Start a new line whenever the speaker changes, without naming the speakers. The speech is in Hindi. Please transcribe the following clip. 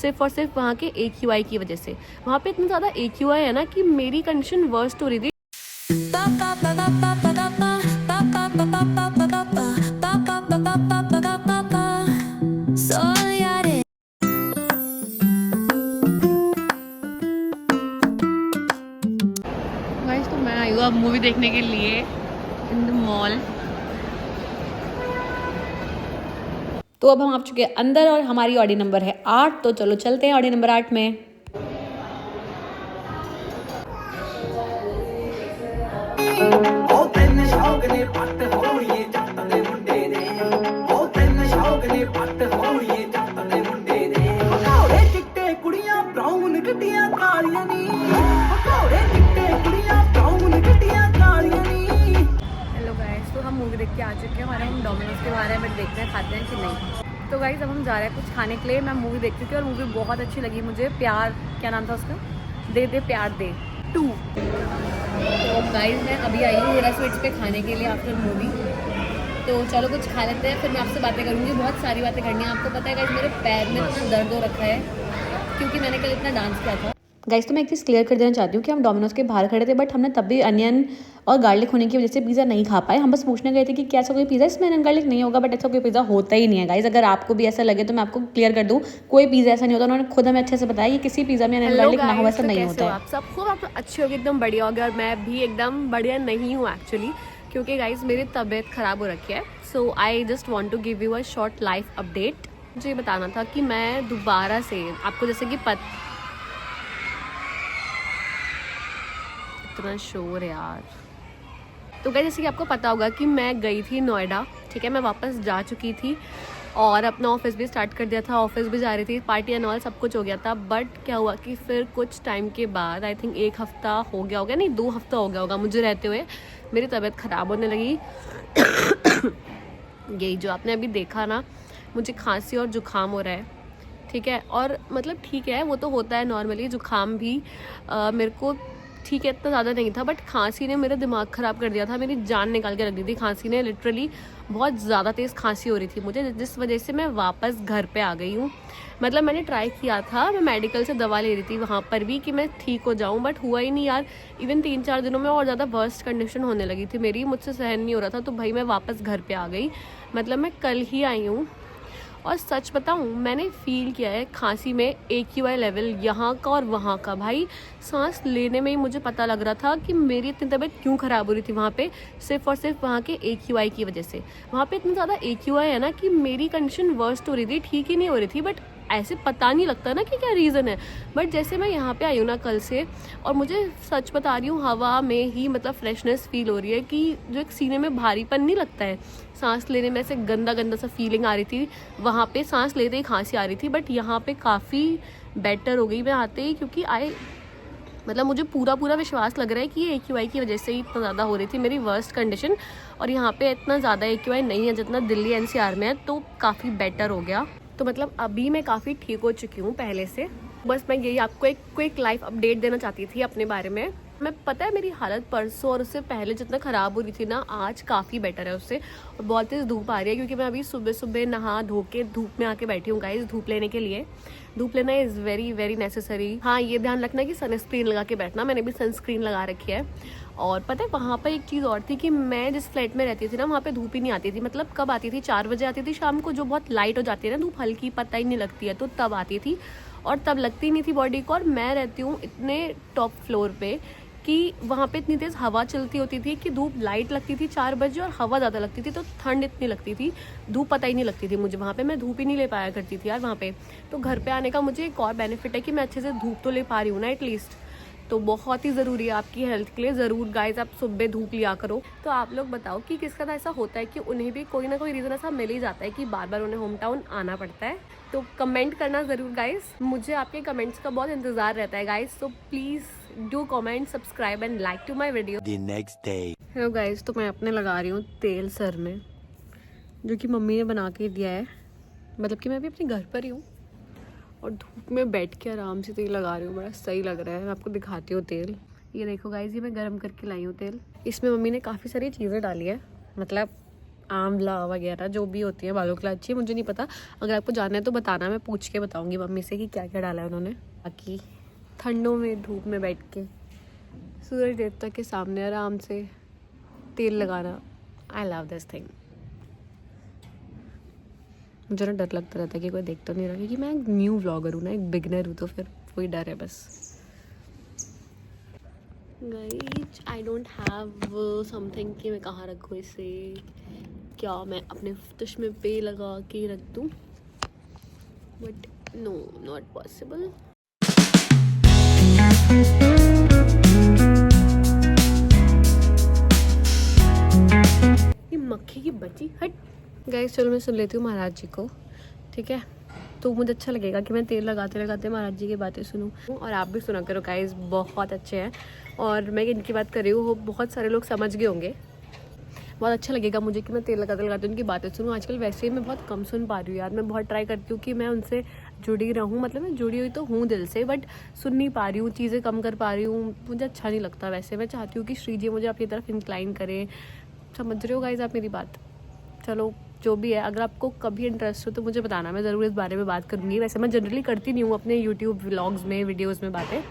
सिर्फ और सिर्फ वहाँ के AQI की वजह से। वहाँ पे इतना ज़्यादा AQI है ना कि मेरी कंडीशन वर्स्ट हो रही थी। गाइस तो मैं आई हूँ अब मूवी देखने के लिए इन द मॉल।
तो अब हम आ चुके हैं अंदर और हमारी ऑडी नंबर है 8। तो चलो चलते हैं ऑडी नंबर 8 में।
हेलो गाइस, तो हम मूवी देख के आ चुके हैं और हम डोमिनोज के बारे में देखते हैं खाते हैं कि नहीं। तो गाइस अब हम जा रहे हैं कुछ खाने के लिए। मैं मूवी देख चुकी हूँ और मूवी बहुत अच्छी लगी मुझे। प्यार, क्या नाम था उसका, दे दे प्यार दे 2। तो गाइस मैं अभी आई हूँ मेरा स्वीट्स पे खाने के लिए आफ्टर मूवी। तो चलो कुछ खा लेते हैं, फिर मैं आपसे बातें करूँगी। बहुत सारी बातें करनी है। आपको पता है गाइस मेरे पैर में इतना दर्द हो रखा है क्योंकि मैंने कल इतना डांस किया था।
गाइस तो मैं एक चीज़ क्लियर कर देना चाहती हूँ कि हम डोमिनोज के बाहर खड़े थे, बट हमने तब भी अनियन और गार्लिक होने की वजह से पिज़्ज़ा नहीं खा पाए। हम बस पूछने गए थे कि क्या ऐसा कोई पिज़्ज़ा इसमें अनियन गार्लिक नहीं होगा, बट ऐसा कोई पिज़्ज़ा होता ही नहीं है गाइस। अगर आपको भी ऐसा लगे तो मैं आपको क्लियर कर दूँ, कोई पिज़्ज़ा ऐसा नहीं होता। उन्होंने खुद हमें अच्छे से बताया कि किसी पिज़्ज़ा में अनियन गार्लिक ना हो, ऐसा नहीं होता है।
आप सब खूब आप अच्छे होगे, एकदम बढ़िया होगे। और मैं भी एकदम बढ़िया नहीं हूँ एक्चुअली, क्योंकि गाइस मेरी तबीयत ख़राब हो रखी है। So I just want to give you a short life update. मुझे ये बताना था कि मैं दोबारा से आपको, जैसे कि इतना शोर यार। तो गाइस जैसे कि आपको पता होगा कि मैं गई थी नोएडा, ठीक है। मैं वापस जा चुकी थी और अपना ऑफिस भी स्टार्ट कर दिया था। ऑफिस भी जा रही थी, पार्टी एंड ऑल सब कुछ हो गया था। बट क्या हुआ कि फिर कुछ टाइम के बाद, आई थिंक 1 हफ्ता हो गया होगा, नहीं 2 हफ्ता हो गया होगा मुझे रहते हुए, मेरी तबीयत ख़राब होने लगी। यही जो आपने अभी देखा ना, मुझे खांसी और जुकाम हो रहा है, ठीक है। और मतलब ठीक है, वो तो होता है नॉर्मली। जुकाम भी मेरे को ठीक है, इतना ज़्यादा नहीं था, बट खांसी ने मेरा दिमाग ख़राब कर दिया था। मेरी जान निकाल के रख दी थी खांसी ने, लिटरली बहुत ज़्यादा तेज़ खांसी हो रही थी मुझे, जिस वजह से मैं वापस घर पे आ गई हूँ। मतलब मैंने ट्राई किया था, मैं मेडिकल से दवा ले रही थी वहाँ पर भी कि मैं ठीक हो जाऊँ, बट हुआ ही नहीं यार। इवन 3-4 दिनों में और ज़्यादा वर्स्ट कंडीशन होने लगी थी मेरी, मुझसे सहन नहीं हो रहा था। तो भाई मैं वापस घर पर आ गई। मतलब मैं कल ही आई हूँ। और सच बताऊं, मैंने फील किया है खांसी में AQI लेवल यहाँ का और वहाँ का। भाई सांस लेने में ही मुझे पता लग रहा था कि मेरी इतनी तबीयत क्यों ख़राब हो रही थी वहाँ पे, सिर्फ और सिर्फ वहाँ के AQI की वजह से। वहाँ पे इतना ज़्यादा AQI है ना कि मेरी कंडीशन वर्स्ट हो रही थी, ठीक ही नहीं हो रही थी। बट ऐसे पता नहीं लगता ना कि क्या रीज़न है। बट जैसे मैं यहाँ पे आई हूँ ना कल से, और मुझे सच बता रही हूँ, हवा में ही मतलब फ्रेशनेस फील हो रही है कि जो एक सीने में भारीपन नहीं लगता है, सांस लेने में ऐसे गंदा गंदा सा फीलिंग आ रही थी। वहाँ पे सांस लेते ही खांसी आ रही थी, बट यहाँ पे काफ़ी बेटर हो गई मैं आते ही, क्योंकि मतलब मुझे पूरा विश्वास लग रहा है कि ये AQI की वजह से ही इतना ज़्यादा हो रही थी मेरी वर्स्ट कंडीशन। और यहाँ पे इतना ज़्यादा AQI नहीं है जितना दिल्ली NCR में है, तो काफ़ी बेटर हो गया। तो मतलब अभी मैं काफ़ी ठीक हो चुकी हूँ पहले से। बस मैं यही आपको एक क्विक लाइफ अपडेट देना चाहती थी अपने बारे में। मैं पता है मेरी हालत परसों और उससे पहले जितना ख़राब हो रही थी ना, आज काफ़ी बेटर है उससे। और बहुत तेज़ धूप आ रही है, क्योंकि मैं अभी सुबह सुबह नहा धो के धूप में आके बैठी हूँ गाइस, धूप लेने के लिए। धूप लेना इज़ वेरी वेरी नेसेसरी। हाँ, ये ध्यान रखना कि सनस्क्रीन लगा के बैठना। मैंने भी सनस्क्रीन लगा रखी है। और पता है वहाँ पर एक चीज़ और थी कि मैं जिस फ्लैट में रहती थी ना, वहाँ पे धूप ही नहीं आती थी। मतलब कब आती थी, 4 बजे आती थी शाम को, जो बहुत लाइट हो जाती है ना धूप, हल्की पता ही नहीं लगती है, तो तब आती थी। और तब लगती नहीं थी बॉडी को। और मैं रहती हूँ इतने टॉप फ्लोर पे कि वहाँ पे इतनी तेज़ हवा चलती होती थी कि धूप लाइट लगती थी 4 बजे और हवा ज़्यादा लगती थी, तो ठंड इतनी लगती थी, धूप पता ही नहीं लगती थी मुझे वहाँ पे। मैं धूप ही नहीं ले पाया करती थी यार वहाँ पे। तो घर पे आने का मुझे एक और बेनिफिट है कि मैं अच्छे से धूप तो ले पा रही हूँ ना एटलीस्ट। तो बहुत ही ज़रूरी है आपकी हेल्थ के लिए। ज़रूर गाइस आप सुबह धूप लिया करो। तो आप लोग बताओ कि किसका था ऐसा होता है कि उन्हें भी कोई ना कोई रीज़न ऐसा मिल ही जाता है कि बार बार उन्हें होम टाउन आना पड़ता है। तो कमेंट करना ज़रूर गाइस, मुझे आपके कमेंट्स का बहुत इंतज़ार रहता है गाइस। तो please do comment, subscribe and like to my video.
The next day.
Hello guys, तो मैं अपने लगा रही हूँ तेल सर में, जो कि मम्मी ने बना के दिया है। मतलब कि मैं भी अपने घर पर ही हूँ और धूप में बैठ के आराम से तेल लगा रही हूँ, बड़ा सही लग रहा है। मैं आपको दिखाती हूँ तेल। ये देखो गाइस, ये मैं गर्म करके लाई हूँ तेल। इसमें मम्मी ने काफ़ी सारी चीज़ें डाली है, मतलब आंवला वगैरह जो भी होती है बालों के लिए अच्छी है, मुझे नहीं पता। अगर आपको जानना है तो बताना, मैं पूछ के बताऊंगी मम्मी से कि क्या क्या डाला है उन्होंने। बाकी ठंडों में धूप में बैठ के सूरज देवता के सामने आराम से तेल लगाना, आई लव दिस थिंग। मुझे ना डर लगता रहता है कि कोई देख तो नहीं रहा, क्योंकि मैं एक न्यू व्लॉगर हूँ ना, एक बिगनर हूँ, तो फिर वही डर है बस। Guys I don't have something कि मैं कहाँ रखूँ इसे, क्या मैं अपने चश्मे पे लगा के रख दूँ, बट नो नॉट पॉसिबल। ये मक्खी की बच्ची हट। गाइस चलो मैं सुन लेती हूँ महाराज जी को, ठीक है? तो मुझे अच्छा लगेगा कि मैं तेल लगाते लगाते महाराज जी की बातें सुनूँ, और आप भी सुना करो गाइस, बहुत अच्छे हैं। और मैं इनकी बात कर रही हूँ, वो बहुत सारे लोग समझ गए होंगे। बहुत अच्छा लगेगा मुझे कि मैं तेल लगाते लगाते उनकी बातें सुनूँ। आजकल वैसे ही मैं बहुत कम सुन पा रही हूँ यार, मैं बहुत ट्राई करती हूँ कि मैं उनसे जुड़ी रहूँ, मतलब मैं जुड़ी हुई तो हूँ दिल से, बट सुन नहीं पा रही हूँ, चीज़ें कम कर पा रही हूँ, मुझे अच्छा नहीं लगता। वैसे मैं चाहती हूँ कि श्री जी मुझे अपनी तरफ इंक्लाइन करें। समझ रहे हो गाइस आप मेरी बात? चलो जो भी है, अगर आपको कभी इंटरेस्ट हो तो मुझे बताना, मैं ज़रूर इस बारे में बात करूँगी। वैसे मैं जनरली करती नहीं हूँ अपने यूट्यूब व्लॉग्स में, वीडियोज़ में बातें,